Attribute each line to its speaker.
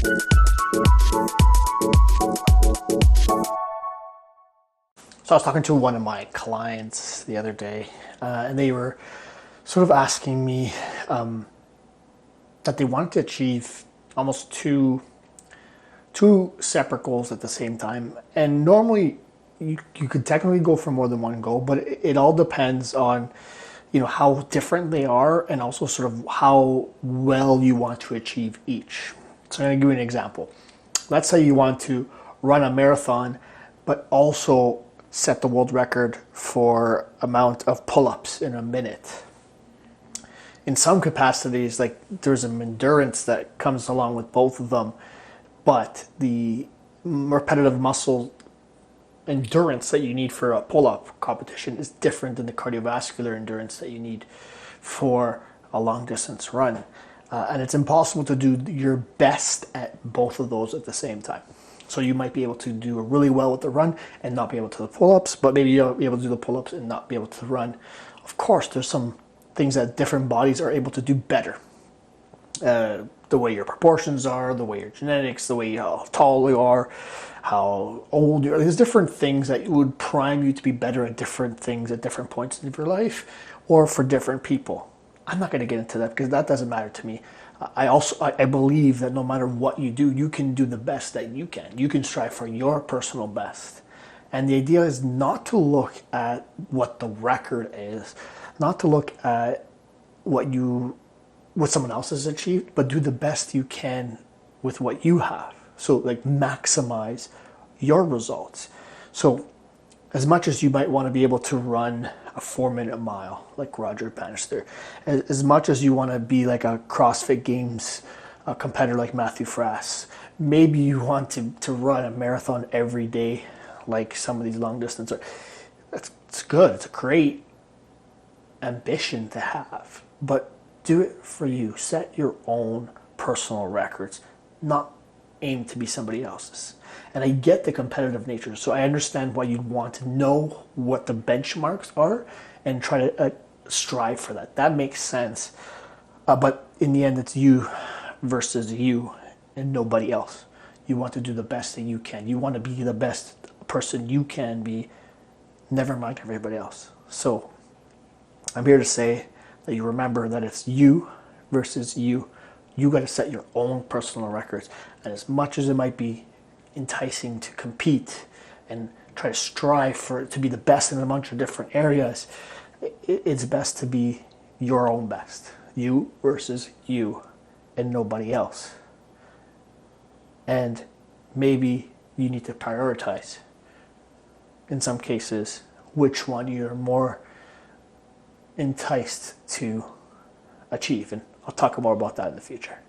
Speaker 1: So I was talking to one of my clients the other day, and they were sort of asking me that they wanted to achieve almost two separate goals at the same time. And normally, you could technically go for more than one goal, but it all depends on how different they are, and also sort of how well you want to achieve each. So I'm going to give you an example. Let's say you want to run a marathon, but also set the world record for amount of pull-ups in a minute. In some capacities, like there's an endurance that comes along with both of them, but the repetitive muscle endurance that you need for a pull-up competition is different than the cardiovascular endurance that you need for a long distance run. And it's impossible to do your best at both of those at the same time. So you might be able to do really well with the run and not be able to do the pull-ups, but maybe you'll be able to do the pull-ups and not be able to run. Of course, there's some things that different bodies are able to do better. The way your proportions are, the way your genetics, the way how tall you are, how old you are. There's different things that would prime you to be better at different things at different points in your life, or for different people. I'm not going to get into that because that doesn't matter to me. I believe that no matter what you do, you can do the best that you can. You can strive for your personal best. And the idea is not to look at what the record is, not to look at what someone else has achieved, but do the best you can with what you have. So like maximize your results. So as much as you might want to be able to run a 4-minute mile like Roger Bannister, as much as you want to be like a CrossFit Games competitor like Matthew Frass, maybe you want to run a marathon every day like some of these long distance. It's good. It's a great ambition to have, but do it for you. Set your own personal records, not aim to be somebody else's. And I get the competitive nature, so I understand why you'd want to know what the benchmarks are and try to strive for that. That makes sense. But in the end, it's you versus you and nobody else. You want to do the best that you can. You want to be the best person you can be, never mind everybody else. So I'm here to say that you remember that it's you versus you. You got to set your own personal records. And as much as it might be enticing to compete and try to strive for it to be the best in a bunch of different areas, it's best to be your own best. You versus you and nobody else. And maybe you need to prioritize, in some cases, which one you're more enticed to achieve. And I'll talk more about that in the future.